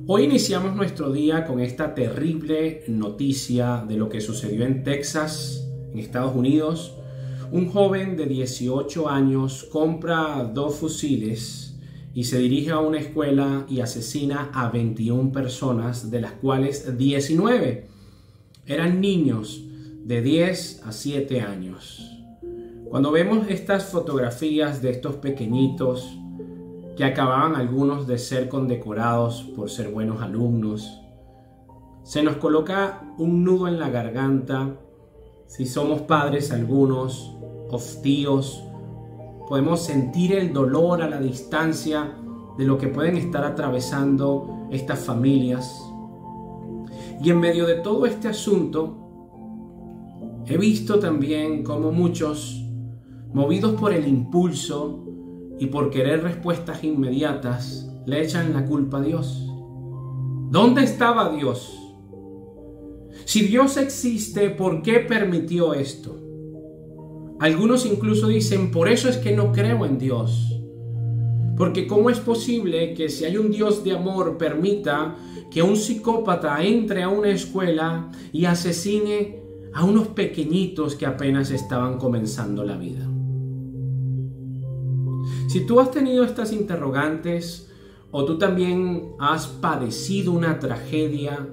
Hoy iniciamos nuestro día con esta terrible noticia de lo que sucedió en Texas, en Estados Unidos. Un joven de 18 años compra 2 fusiles y se dirige a una escuela y asesina a 21 personas, de las cuales 19 eran niños de 10 a 7 años. Cuando vemos estas fotografías de estos pequeñitos, que acababan algunos de ser condecorados por ser buenos alumnos, se nos coloca un nudo en la garganta. Si somos padres algunos o tíos, podemos sentir el dolor a la distancia de lo que pueden estar atravesando estas familias. Y en medio de todo este asunto, he visto también cómo muchos, movidos por el impulso y por querer respuestas inmediatas, le echan la culpa a Dios. ¿Dónde estaba Dios? Si Dios existe, ¿por qué permitió esto? Algunos incluso dicen, por eso es que no creo en Dios. Porque ¿cómo es posible que si hay un Dios de amor permita que un psicópata entre a una escuela y asesine a unos pequeñitos que apenas estaban comenzando la vida? Si tú has tenido estas interrogantes, o tú también has padecido una tragedia,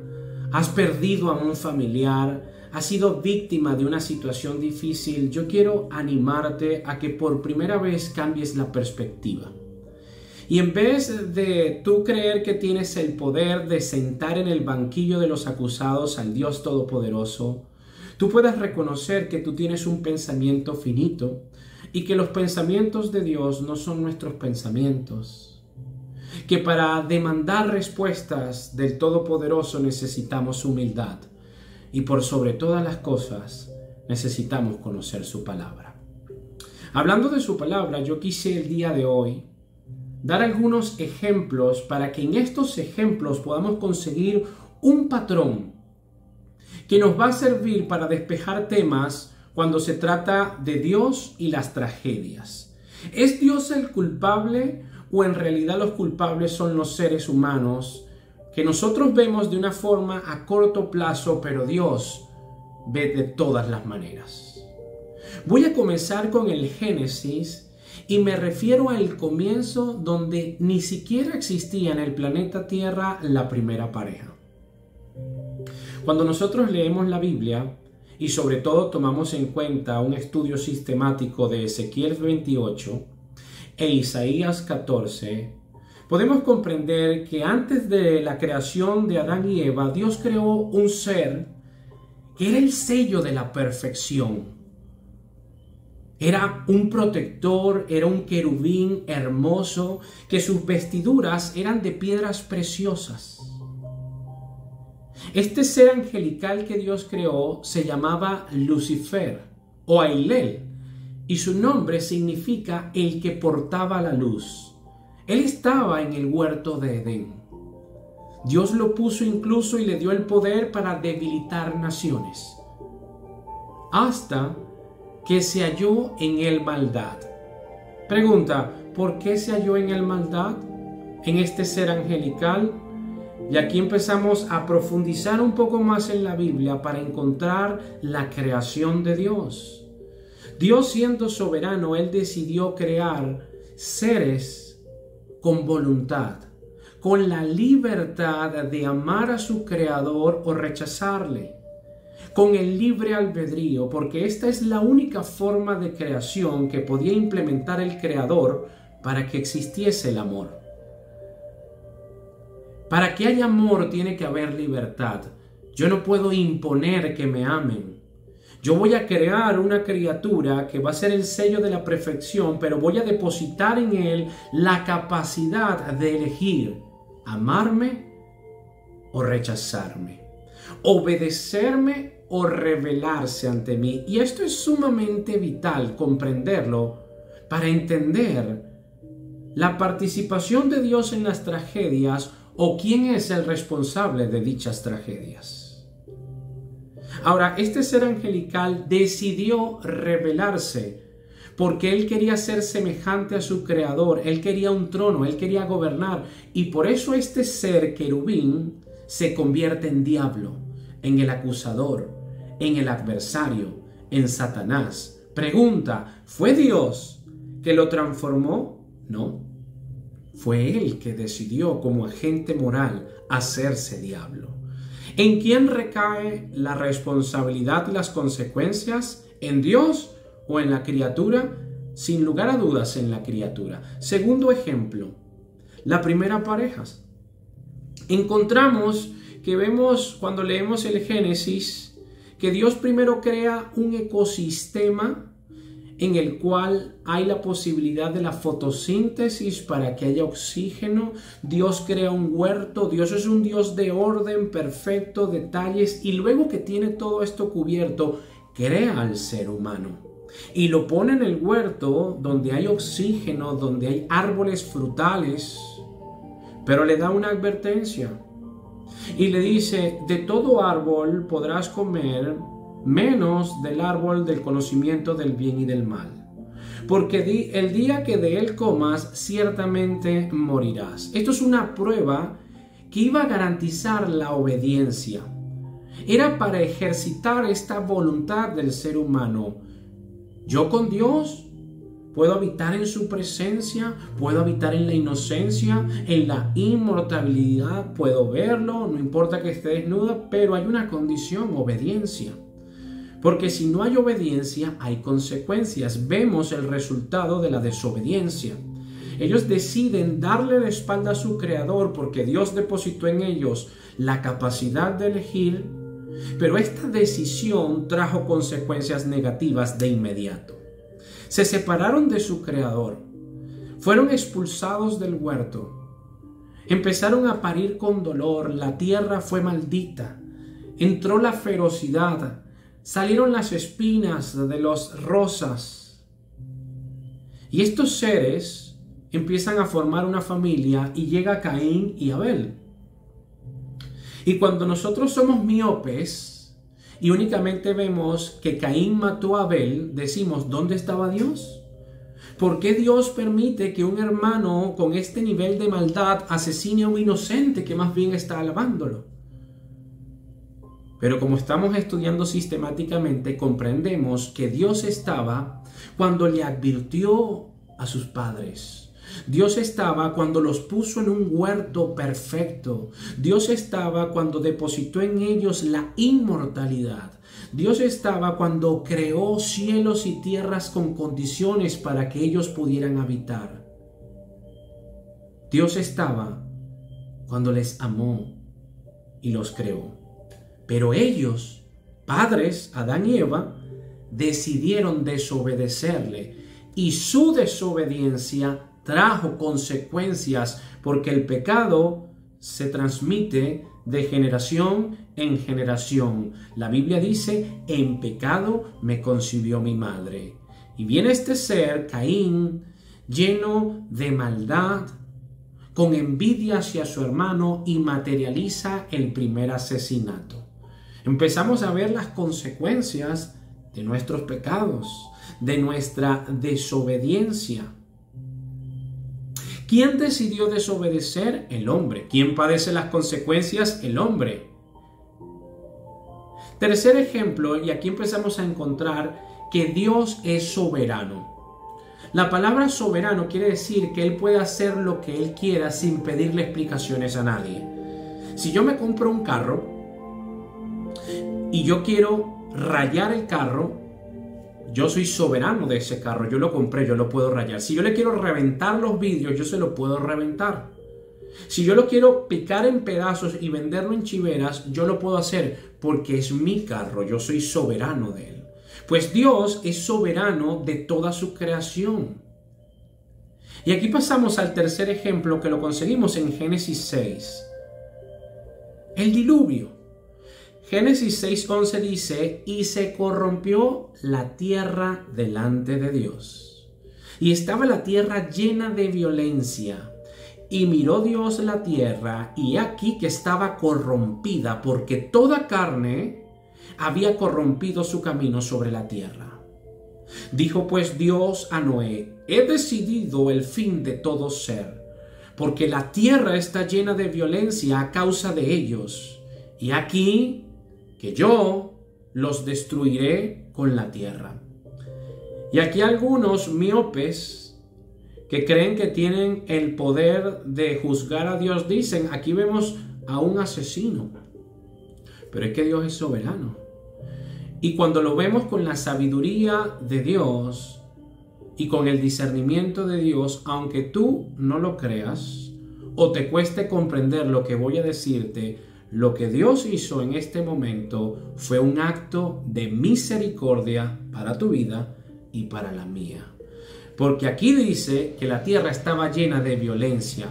has perdido a un familiar, has sido víctima de una situación difícil, yo quiero animarte a que por primera vez cambies la perspectiva. Y en vez de tú creer que tienes el poder de sentar en el banquillo de los acusados al Dios Todopoderoso, tú puedas reconocer que tú tienes un pensamiento finito y que los pensamientos de Dios no son nuestros pensamientos. Que para demandar respuestas del Todopoderoso necesitamos humildad y por sobre todas las cosas necesitamos conocer su palabra. Hablando de su palabra, yo quise el día de hoy dar algunos ejemplos para que en estos ejemplos podamos conseguir un patrón que nos va a servir para despejar temas cuando se trata de Dios y las tragedias. ¿Es Dios el culpable o en realidad los culpables son los seres humanos que nosotros vemos de una forma a corto plazo, pero Dios ve de todas las maneras? Voy a comenzar con el Génesis y me refiero al comienzo donde ni siquiera existía en el planeta Tierra la primera pareja. Cuando nosotros leemos la Biblia, y sobre todo tomamos en cuenta un estudio sistemático de Ezequiel 28 e Isaías 14, podemos comprender que antes de la creación de Adán y Eva, Dios creó un ser que era el sello de la perfección. Era un protector, era un querubín hermoso, que sus vestiduras eran de piedras preciosas. Este ser angelical que Dios creó se llamaba Lucifer o Ailel, y su nombre significa el que portaba la luz. Él estaba en el huerto de Edén. Dios lo puso incluso y le dio el poder para debilitar naciones, hasta que se halló en él maldad. Pregunta, ¿por qué se halló en él maldad? En este ser angelical. Y aquí empezamos a profundizar un poco más en la Biblia para encontrar la creación de Dios. Dios, siendo soberano, Él decidió crear seres con voluntad, con la libertad de amar a su creador o rechazarle, con el libre albedrío, porque esta es la única forma de creación que podía implementar el creador para que existiese el amor. Para que haya amor tiene que haber libertad. Yo no puedo imponer que me amen. Yo voy a crear una criatura que va a ser el sello de la perfección, pero voy a depositar en él la capacidad de elegir amarme o rechazarme, obedecerme o rebelarse ante mí. Y esto es sumamente vital comprenderlo para entender la participación de Dios en las tragedias o quién es el responsable de dichas tragedias. Ahora, este ser angelical decidió rebelarse porque él quería ser semejante a su creador, él quería un trono, él quería gobernar, y por eso este ser querubín se convierte en diablo, en el acusador, en el adversario, en Satanás. Pregunta, ¿fue Dios que lo transformó? No, fue él que decidió como agente moral hacerse diablo. ¿En quién recae la responsabilidad y las consecuencias? ¿En Dios o en la criatura? Sin lugar a dudas, en la criatura. Segundo ejemplo, la primera pareja. Encontramos que vemos cuando leemos el Génesis que Dios primero crea un ecosistema en el cual hay la posibilidad de la fotosíntesis para que haya oxígeno. Dios crea un huerto. Dios es un Dios de orden, perfecto, detalles, y luego que tiene todo esto cubierto, crea al ser humano y lo pone en el huerto donde hay oxígeno, donde hay árboles frutales, pero le da una advertencia y le dice: de todo árbol podrás comer, menos del árbol del conocimiento del bien y del mal, porque el día que de él comas, ciertamente morirás. Esto es una prueba que iba a garantizar la obediencia. Era para ejercitar esta voluntad del ser humano. Yo con Dios puedo habitar en su presencia, puedo habitar en la inocencia, en la inmortalidad, puedo verlo, no importa que esté desnuda, pero hay una condición: obediencia. Porque si no hay obediencia, hay consecuencias. Vemos el resultado de la desobediencia. Ellos deciden darle la espalda a su creador porque Dios depositó en ellos la capacidad de elegir, pero esta decisión trajo consecuencias negativas de inmediato. Se separaron de su creador, fueron expulsados del huerto, empezaron a parir con dolor, la tierra fue maldita, entró la ferocidad, salieron las espinas de las rosas. Y estos seres empiezan a formar una familia y llega Caín y Abel. Y cuando nosotros somos miopes y únicamente vemos que Caín mató a Abel, decimos: ¿dónde estaba Dios? ¿Por qué Dios permite que un hermano con este nivel de maldad asesine a un inocente que más bien está alabándolo? Pero como estamos estudiando sistemáticamente, comprendemos que Dios estaba cuando le advirtió a sus padres. Dios estaba cuando los puso en un huerto perfecto. Dios estaba cuando depositó en ellos la inmortalidad. Dios estaba cuando creó cielos y tierras con condiciones para que ellos pudieran habitar. Dios estaba cuando les amó y los creó. Pero ellos, padres, Adán y Eva, decidieron desobedecerle, y su desobediencia trajo consecuencias, porque el pecado se transmite de generación en generación. La Biblia dice: en pecado me concibió mi madre. Y viene este ser, Caín, lleno de maldad, con envidia hacia su hermano, y materializa el primer asesinato. Empezamos a ver las consecuencias de nuestros pecados, de nuestra desobediencia. ¿Quién decidió desobedecer? El hombre. ¿Quién padece las consecuencias? El hombre. Tercer ejemplo, y aquí empezamos a encontrar que Dios es soberano. La palabra soberano quiere decir que Él puede hacer lo que Él quiera sin pedirle explicaciones a nadie. Si yo me compro un carro y yo quiero rayar el carro, yo soy soberano de ese carro, yo lo compré, yo lo puedo rayar. Si yo le quiero reventar los vidrios, yo se lo puedo reventar. Si yo lo quiero picar en pedazos y venderlo en chiveras, yo lo puedo hacer porque es mi carro, yo soy soberano de él. Pues Dios es soberano de toda su creación. Y aquí pasamos al tercer ejemplo, que lo conseguimos en Génesis 6. El diluvio. Génesis 6:11 dice: y se corrompió la tierra delante de Dios, y estaba la tierra llena de violencia. Y miró Dios la tierra, y aquí que estaba corrompida, porque toda carne había corrompido su camino sobre la tierra. Dijo pues Dios a Noé: he decidido el fin de todo ser, porque la tierra está llena de violencia a causa de ellos, y aquí que yo los destruiré con la tierra. Y aquí algunos miopes que creen que tienen el poder de juzgar a Dios dicen: aquí vemos a un asesino, pero es que Dios es soberano. Y cuando lo vemos con la sabiduría de Dios y con el discernimiento de Dios, aunque tú no lo creas o te cueste comprender lo que voy a decirte, lo que Dios hizo en este momento fue un acto de misericordia para tu vida y para la mía. Porque aquí dice que la tierra estaba llena de violencia,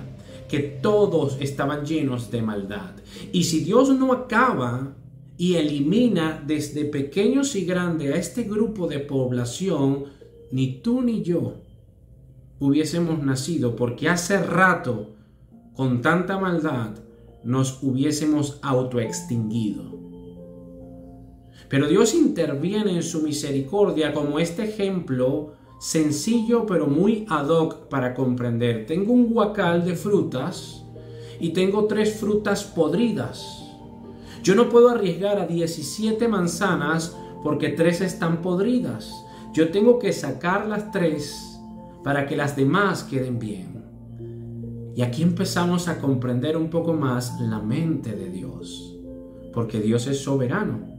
que todos estaban llenos de maldad. Y si Dios no acaba y elimina desde pequeños y grandes a este grupo de población, ni tú ni yo hubiésemos nacido, porque hace rato, con tanta maldad, nos hubiésemos autoextinguido. Pero Dios interviene en su misericordia, como este ejemplo sencillo pero muy ad hoc para comprender. Tengo un guacal de frutas y tengo 3 frutas podridas. Yo no puedo arriesgar a 17 manzanas porque 3 están podridas. Yo tengo que sacar las 3 para que las demás queden bien. Y aquí empezamos a comprender un poco más la mente de Dios, porque Dios es soberano.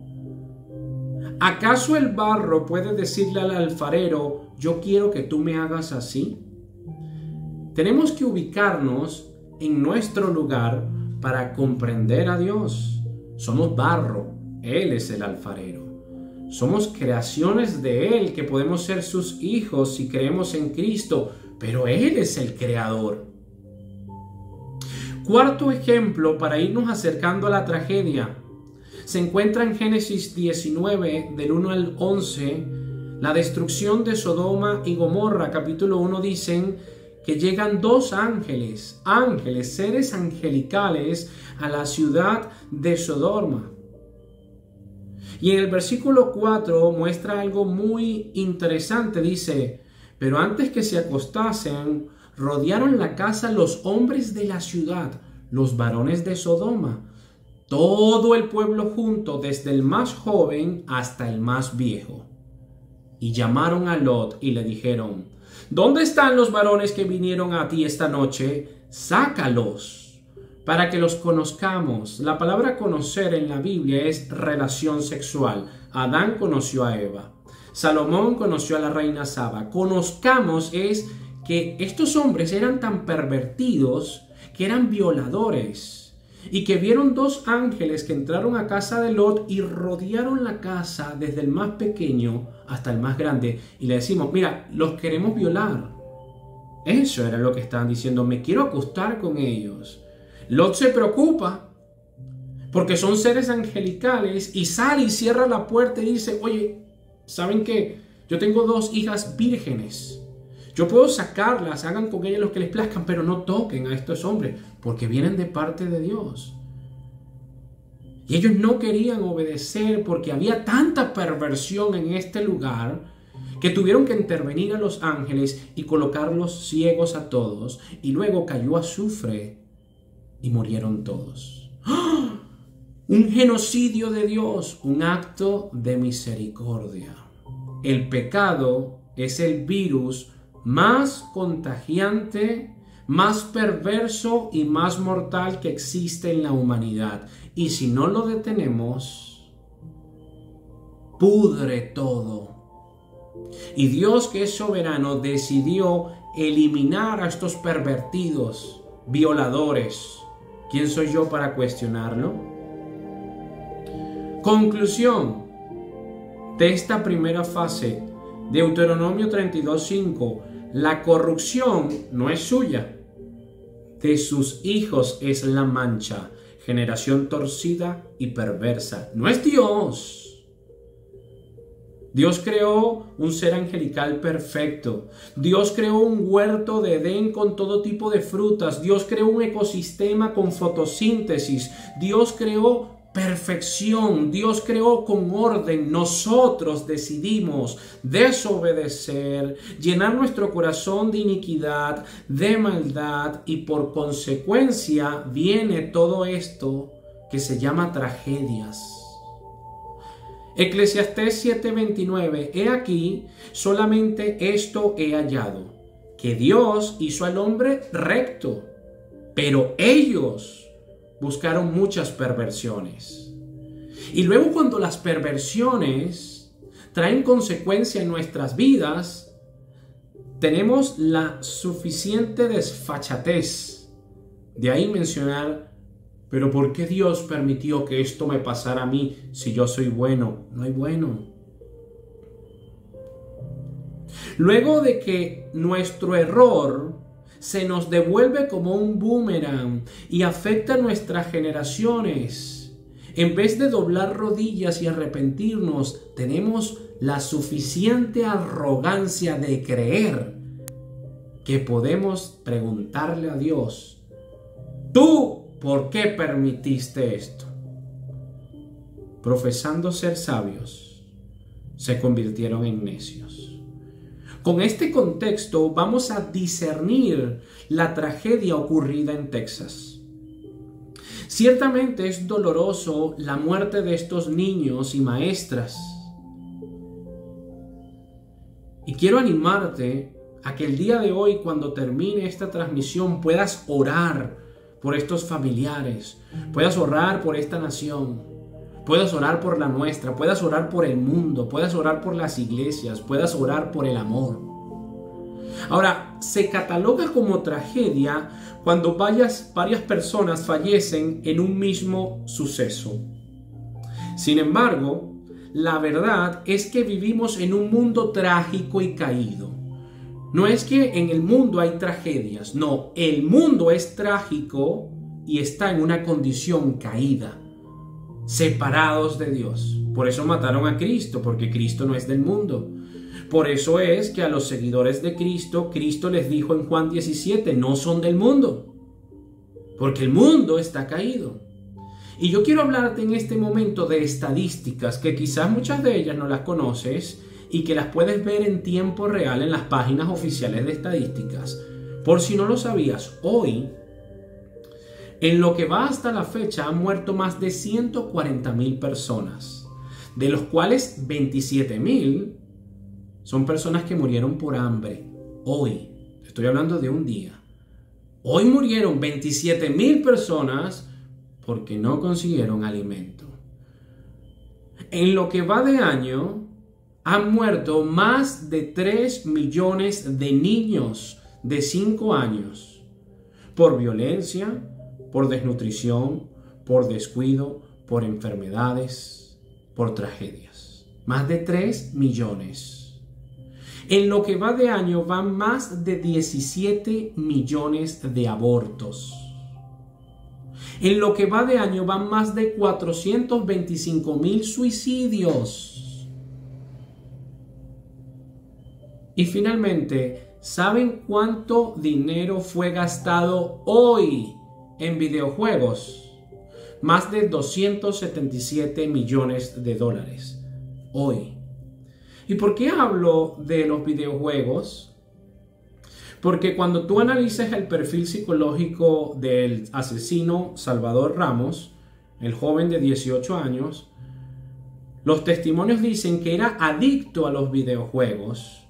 ¿Acaso el barro puede decirle al alfarero: yo quiero que tú me hagas así? Tenemos que ubicarnos en nuestro lugar para comprender a Dios. Somos barro, Él es el alfarero. Somos creaciones de Él, que podemos ser sus hijos si creemos en Cristo, pero Él es el creador. Cuarto ejemplo para irnos acercando a la tragedia. Se encuentra en Génesis 19, del 1 al 11, la destrucción de Sodoma y Gomorra. Capítulo 1 dicen que llegan 2 ángeles, seres angelicales, a la ciudad de Sodoma. Y en el versículo 4 muestra algo muy interesante. Dice: pero antes que se acostasen, rodearon la casa los hombres de la ciudad, los varones de Sodoma, todo el pueblo junto, desde el más joven hasta el más viejo. Y llamaron a Lot y le dijeron: ¿dónde están los varones que vinieron a ti esta noche? Sácalos, para que los conozcamos. La palabra conocer en la Biblia es relación sexual. Adán conoció a Eva. Salomón conoció a la reina Saba. Conozcamos es que estos hombres eran tan pervertidos que eran violadores, y que vieron 2 ángeles que entraron a casa de Lot y rodearon la casa desde el más pequeño hasta el más grande, y le decimos: mira, los queremos violar. Eso era lo que estaban diciendo: me quiero acostar con ellos. Lot se preocupa porque son seres angelicales y sale y cierra la puerta y dice: oye, ¿saben qué? Yo tengo 2 hijas vírgenes. Yo puedo sacarlas, hagan con ellas lo que les plazcan, pero no toquen a estos hombres, porque vienen de parte de Dios. Y ellos no querían obedecer porque había tanta perversión en este lugar que tuvieron que intervenir a los ángeles y colocarlos ciegos a todos. Y luego cayó azufre y murieron todos. ¡Ah! Un genocidio de Dios, un acto de misericordia. El pecado es el virus más contagiante, más perverso y más mortal que existe en la humanidad. Y si no lo detenemos, pudre todo. Y Dios, que es soberano, decidió eliminar a estos pervertidos, violadores. ¿Quién soy yo para cuestionarlo? Conclusión de esta primera fase. Deuteronomio 32:5. La corrupción no es suya, de sus hijos es la mancha. Generación torcida y perversa. No es Dios. Dios creó un ser angelical perfecto. Dios creó un huerto de Edén con todo tipo de frutas. Dios creó un ecosistema con fotosíntesis. Dios creó perfección. Dios creó con orden. Nosotros decidimos desobedecer, llenar nuestro corazón de iniquidad, de maldad, y por consecuencia viene todo esto que se llama tragedias. Eclesiastés 7:29. He aquí, solamente esto he hallado, que Dios hizo al hombre recto, pero ellos buscaron muchas perversiones. Y luego, cuando las perversiones traen consecuencia en nuestras vidas, tenemos la suficiente desfachatez. De ahí mencionar: pero ¿por qué Dios permitió que esto me pasara a mí si yo soy bueno? No hay bueno. Luego de que nuestro error se nos devuelve como un boomerang y afecta a nuestras generaciones, en vez de doblar rodillas y arrepentirnos, tenemos la suficiente arrogancia de creer que podemos preguntarle a Dios: ¿tú por qué permitiste esto? Profesando ser sabios, se convirtieron en necios. Con este contexto vamos a discernir la tragedia ocurrida en Texas. Ciertamente es doloroso la muerte de estos niños y maestras. Y quiero animarte a que el día de hoy, cuando termine esta transmisión, puedas orar por estos familiares, puedas orar por esta nación, puedas orar por la nuestra, puedas orar por el mundo, puedas orar por las iglesias, puedas orar por el amor. Ahora, se cataloga como tragedia cuando varias personas fallecen en un mismo suceso. Sin embargo, la verdad es que vivimos en un mundo trágico y caído. No es que en el mundo hay tragedias, no, el mundo es trágico y está en una condición caída, separados de Dios. Por eso mataron a Cristo, porque Cristo no es del mundo. Por eso es que a los seguidores de Cristo, Cristo les dijo en Juan 17, no son del mundo, porque el mundo está caído. Y yo quiero hablarte en este momento de estadísticas que quizás muchas de ellas no las conoces y que las puedes ver en tiempo real en las páginas oficiales de estadísticas. Por si no lo sabías, hoy, en lo que va hasta la fecha, han muerto más de 140,000 personas, de los cuales 27,000 son personas que murieron por hambre. Hoy, estoy hablando de un día. Hoy murieron 27,000 personas porque no consiguieron alimento. En lo que va de año, han muerto más de 3 millones de niños de 5 años por violencia, por desnutrición, por descuido, por enfermedades, por tragedias. Más de 3 millones. En lo que va de año van más de 17 millones de abortos. En lo que va de año van más de 425,000 suicidios. Y finalmente, ¿saben cuánto dinero fue gastado hoy en videojuegos? Más de 277 millones de dólares. Hoy. ¿Y por qué hablo de los videojuegos? Porque cuando tú analizas el perfil psicológico del asesino Salvador Ramos, el joven de 18 años, los testimonios dicen que era adicto a los videojuegos,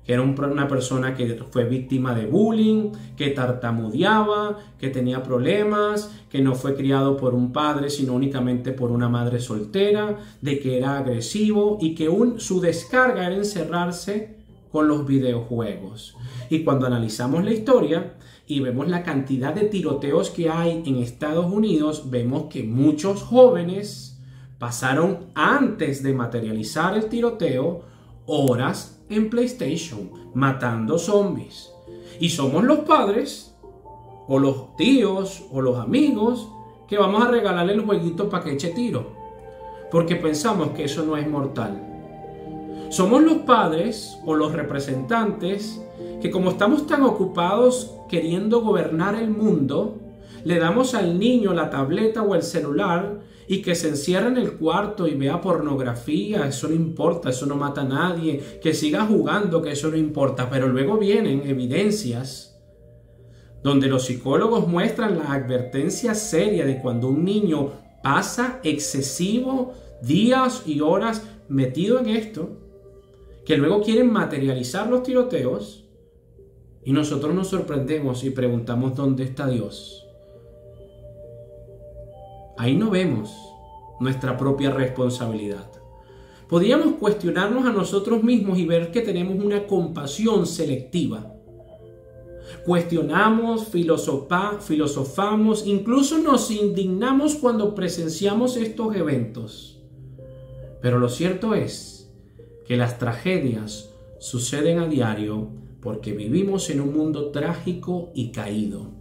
que era una persona que fue víctima de bullying, que tartamudeaba, que tenía problemas, que no fue criado por un padre, sino únicamente por una madre soltera, de que era agresivo y que su descarga era encerrarse con los videojuegos. Y cuando analizamos la historia y vemos la cantidad de tiroteos que hay en Estados Unidos, vemos que muchos jóvenes pasaron, antes de materializar el tiroteo, horas en PlayStation, matando zombies. Y somos los padres, o los tíos, o los amigos, que vamos a regalarle el jueguito para que eche tiro, porque pensamos que eso no es mortal. Somos los padres, o los representantes, que como estamos tan ocupados queriendo gobernar el mundo, le damos al niño la tableta o el celular y que se encierre en el cuarto y vea pornografía, eso no importa, eso no mata a nadie, que siga jugando, que eso no importa. Pero luego vienen evidencias donde los psicólogos muestran la advertencia seria de cuando un niño pasa excesivo días y horas metido en esto, que luego quieren materializar los tiroteos, y nosotros nos sorprendemos y preguntamos ¿dónde está Dios? Ahí no vemos nuestra propia responsabilidad. Podríamos cuestionarnos a nosotros mismos y ver que tenemos una compasión selectiva. Cuestionamos, filosofamos, incluso nos indignamos cuando presenciamos estos eventos. Pero lo cierto es que las tragedias suceden a diario porque vivimos en un mundo trágico y caído.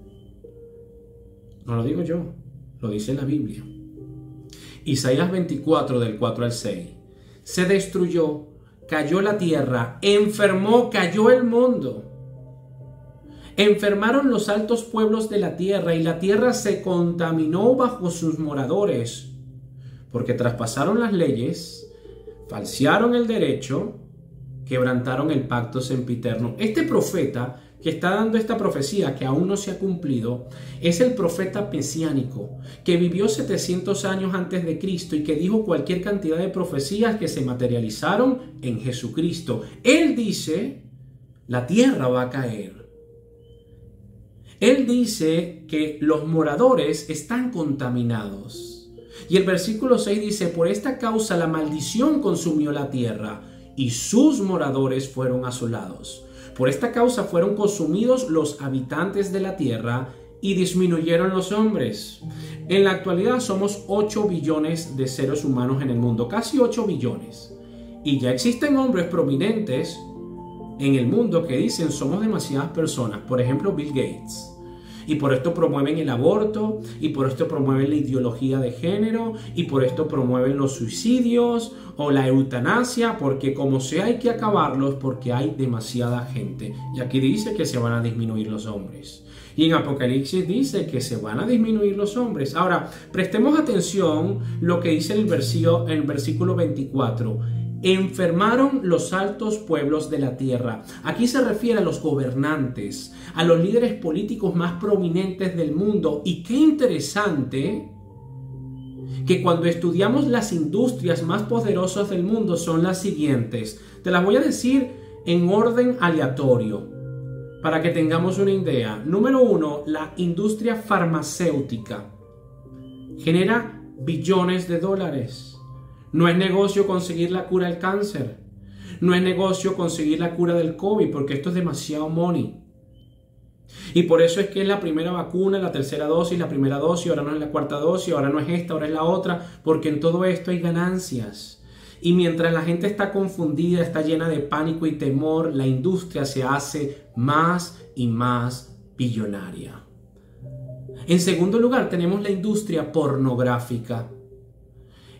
No lo digo yo, lo dice la Biblia. Isaías 24, del 4 al 6. Se destruyó, cayó la tierra, enfermó, cayó el mundo. Enfermaron los altos pueblos de la tierra y la tierra se contaminó bajo sus moradores, porque traspasaron las leyes, falsearon el derecho, quebrantaron el pacto sempiterno. Este profeta que está dando esta profecía que aún no se ha cumplido es el profeta mesiánico que vivió 700 años antes de Cristo y que dijo cualquier cantidad de profecías que se materializaron en Jesucristo. Él dice, la tierra va a caer. Él dice que los moradores están contaminados. Y el versículo 6 dice, por esta causa la maldición consumió la tierra y sus moradores fueron asolados. Por esta causa fueron consumidos los habitantes de la tierra y disminuyeron los hombres. En la actualidad somos 8 billones de seres humanos en el mundo, casi 8 billones. Y ya existen hombres prominentes en el mundo que dicen somos demasiadas personas. Por ejemplo, Bill Gates. Y por esto promueven el aborto, y por esto promueven la ideología de género, y por esto promueven los suicidios o la eutanasia, porque como sea hay que acabarlos porque hay demasiada gente. Y aquí dice que se van a disminuir los hombres. Y en Apocalipsis dice que se van a disminuir los hombres. Ahora, prestemos atención lo que dice en el versículo 24. Enfermaron los altos pueblos de la tierra. Aquí se refiere a los gobernantes, a los líderes políticos más prominentes del mundo. Y qué interesante que cuando estudiamos las industrias más poderosas del mundo son las siguientes. Te las voy a decir en orden aleatorio para que tengamos una idea. Número 1, la industria farmacéutica genera billones de dólares. No es negocio conseguir la cura del cáncer. No es negocio conseguir la cura del COVID porque esto es demasiado money. Y por eso es que es la primera vacuna, la tercera dosis, la primera dosis, ahora no es la cuarta dosis, ahora no es esta, ahora es la otra, porque en todo esto hay ganancias. Y mientras la gente está confundida, está llena de pánico y temor, la industria se hace más y más billonaria. En segundo lugar, tenemos la industria pornográfica.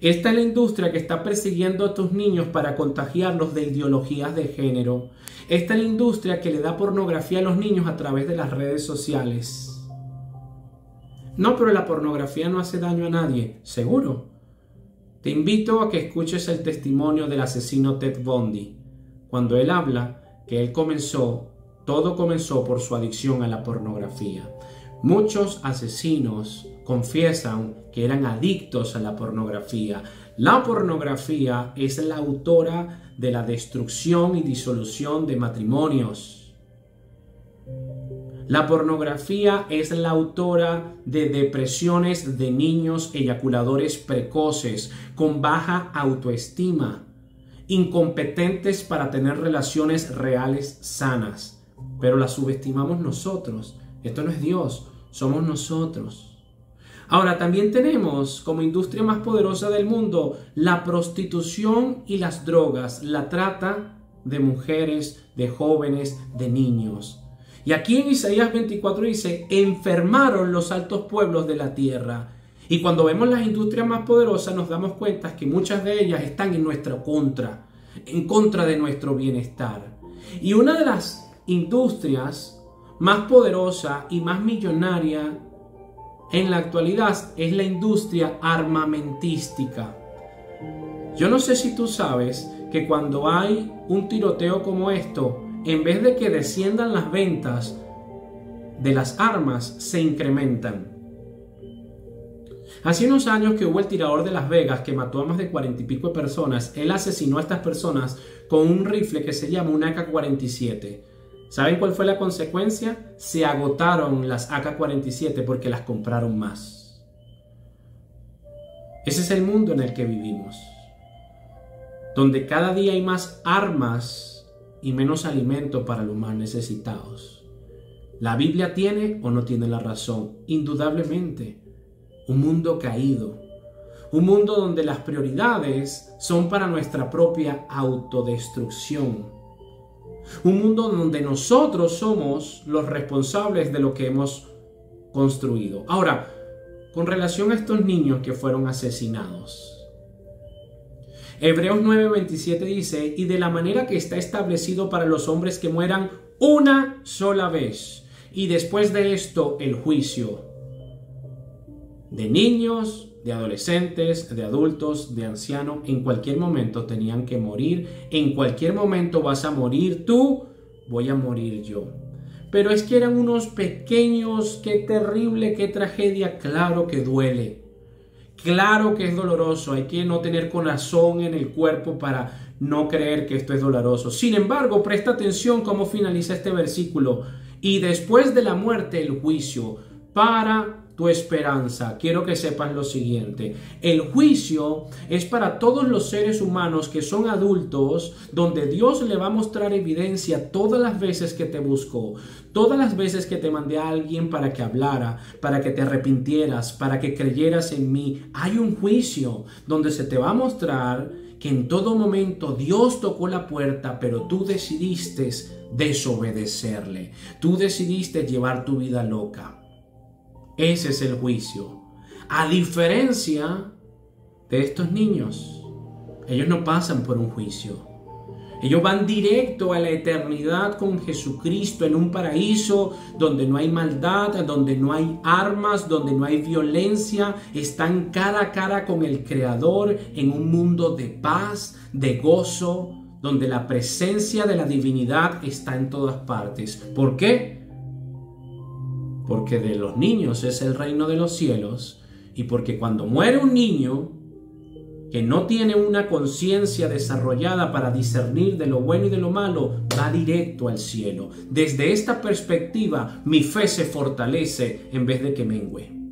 Esta es la industria que está persiguiendo a tus niños para contagiarlos de ideologías de género. Esta es la industria que le da pornografía a los niños a través de las redes sociales. No, pero la pornografía no hace daño a nadie. ¿Seguro? Te invito a que escuches el testimonio del asesino Ted Bundy, cuando él habla que todo comenzó por su adicción a la pornografía. Muchos asesinos confiesan que eran adictos a la pornografía. La pornografía es la autora de la destrucción y disolución de matrimonios. La pornografía es la autora de depresiones de niños eyaculadores precoces, con baja autoestima, incompetentes para tener relaciones reales sanas. Pero la subestimamos nosotros. Esto no es Dios, somos nosotros. Ahora, también tenemos como industria más poderosa del mundo la prostitución y las drogas, la trata de mujeres, de jóvenes, de niños. Y aquí en Isaías 24 dice, enfermaron los altos pueblos de la tierra. Y cuando vemos las industrias más poderosas nos damos cuenta que muchas de ellas están en nuestra contra, en contra de nuestro bienestar. Y una de las industrias más poderosa y más millonaria en la actualidad es la industria armamentística. Yo no sé si tú sabes que cuando hay un tiroteo como esto, en vez de que desciendan las ventas de las armas, se incrementan. Hace unos años que hubo el tirador de Las Vegas que mató a más de 40 y pico de personas. Él asesinó a estas personas con un rifle que se llama un AK-47. ¿Saben cuál fue la consecuencia? Se agotaron las AK-47 porque las compraron más. Ese es el mundo en el que vivimos, donde cada día hay más armas y menos alimento para los más necesitados. ¿La Biblia tiene o no tiene la razón? Indudablemente. Un mundo caído, un mundo donde las prioridades son para nuestra propia autodestrucción, un mundo donde nosotros somos los responsables de lo que hemos construido. Ahora, con relación a estos niños que fueron asesinados, Hebreos 9:27 dice: y de la manera que está establecido para los hombres que mueran una sola vez, y después de esto el juicio. De niños, de adolescentes, de adultos, de ancianos, en cualquier momento tenían que morir. En cualquier momento vas a morir tú, voy a morir yo. Pero es que eran unos pequeños, qué terrible, qué tragedia. Claro que duele, claro que es doloroso. Hay que no tener corazón en el cuerpo para no creer que esto es doloroso. Sin embargo, presta atención cómo finaliza este versículo. Y después de la muerte, el juicio. Para tu esperanza, quiero que sepas lo siguiente: el juicio es para todos los seres humanos que son adultos, donde Dios le va a mostrar evidencia todas las veces que te buscó, todas las veces que te mandé a alguien para que hablara, para que te arrepintieras, para que creyeras en mí. Hay un juicio donde se te va a mostrar que en todo momento Dios tocó la puerta, pero tú decidiste desobedecerle, tú decidiste llevar tu vida loca. Ese es el juicio. A diferencia de estos niños, ellos no pasan por un juicio. Ellos van directo a la eternidad con Jesucristo en un paraíso donde no hay maldad, donde no hay armas, donde no hay violencia. Están cara a cara con el Creador en un mundo de paz, de gozo, donde la presencia de la divinidad está en todas partes. ¿Por qué? Porque de los niños es el reino de los cielos, y porque cuando muere un niño que no tiene una conciencia desarrollada para discernir de lo bueno y de lo malo, va directo al cielo. Desde esta perspectiva, mi fe se fortalece en vez de que mengüe.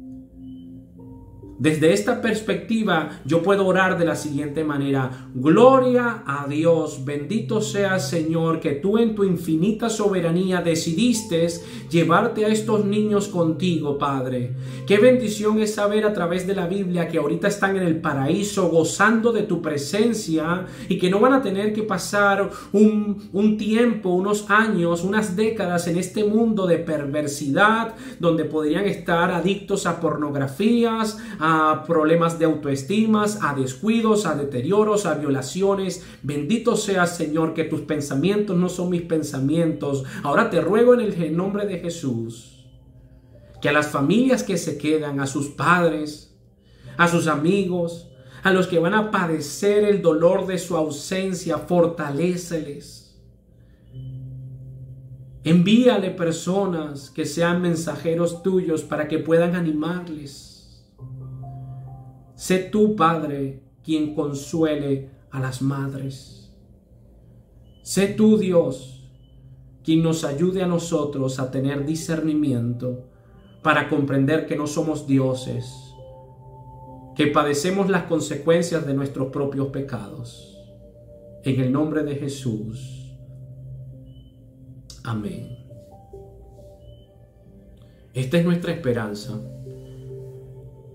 Desde esta perspectiva, yo puedo orar de la siguiente manera: gloria a Dios, bendito seas, Señor, que tú en tu infinita soberanía decidiste llevarte a estos niños contigo, Padre. Qué bendición es saber a través de la Biblia que ahorita están en el paraíso gozando de tu presencia y que no van a tener que pasar un tiempo, unos años, unas décadas en este mundo de perversidad, donde podrían estar adictos a pornografías, a problemas de autoestima, a descuidos, a deterioros, a violaciones. Bendito seas, Señor, que tus pensamientos no son mis pensamientos. Ahora te ruego en el nombre de Jesús que a las familias que se quedan, a sus padres, a sus amigos, a los que van a padecer el dolor de su ausencia, fortaléceles. Envíale personas que sean mensajeros tuyos para que puedan animarles. Sé tú, Padre, quien consuele a las madres. Sé tú, Dios, quien nos ayude a nosotros a tener discernimiento para comprender que no somos dioses, que padecemos las consecuencias de nuestros propios pecados. En el nombre de Jesús. Amén. Esta es nuestra esperanza,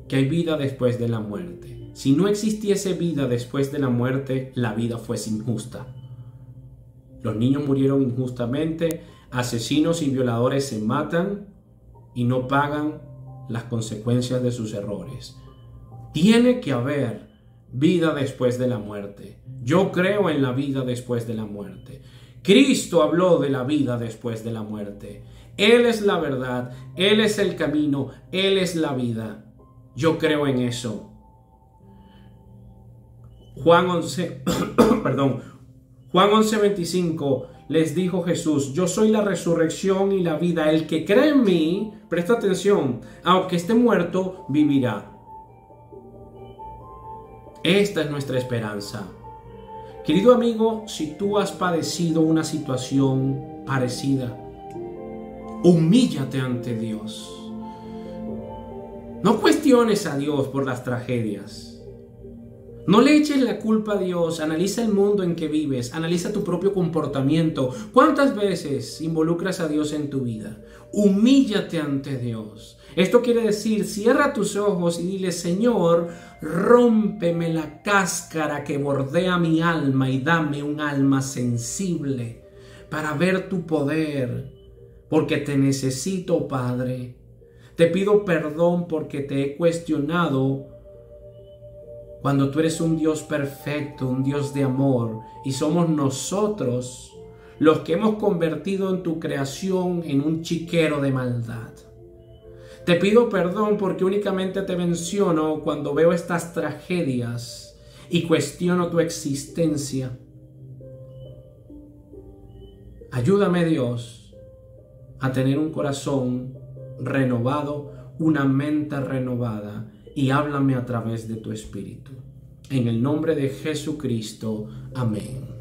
que hay vida después de la muerte. Si no existiese vida después de la muerte, la vida fuese injusta. Los niños murieron injustamente, asesinos y violadores se matan y no pagan las consecuencias de sus errores. Tiene que haber vida después de la muerte. Yo creo en la vida después de la muerte. Cristo habló de la vida después de la muerte. Él es la verdad, Él es el camino, Él es la vida. Yo creo en eso. Juan 11:25 les dijo Jesús: yo soy la resurrección y la vida. El que cree en mí, presta atención, aunque esté muerto, vivirá. Esta es nuestra esperanza. Querido amigo, si tú has padecido una situación parecida, humíllate ante Dios. No cuestiones a Dios por las tragedias. No le eches la culpa a Dios. Analiza el mundo en que vives. Analiza tu propio comportamiento. ¿Cuántas veces involucras a Dios en tu vida? Humíllate ante Dios. Esto quiere decir, cierra tus ojos y dile: Señor, rómpeme la cáscara que bordea mi alma y dame un alma sensible para ver tu poder, porque te necesito, Padre. Te pido perdón porque te he cuestionado cuando tú eres un Dios perfecto, un Dios de amor, y somos nosotros los que hemos convertido en tu creación en un chiquero de maldad. Te pido perdón porque únicamente te menciono cuando veo estas tragedias y cuestiono tu existencia. Ayúdame, Dios, a tener un corazón renovado, una mente renovada, y háblame a través de tu Espíritu. En el nombre de Jesucristo. Amén.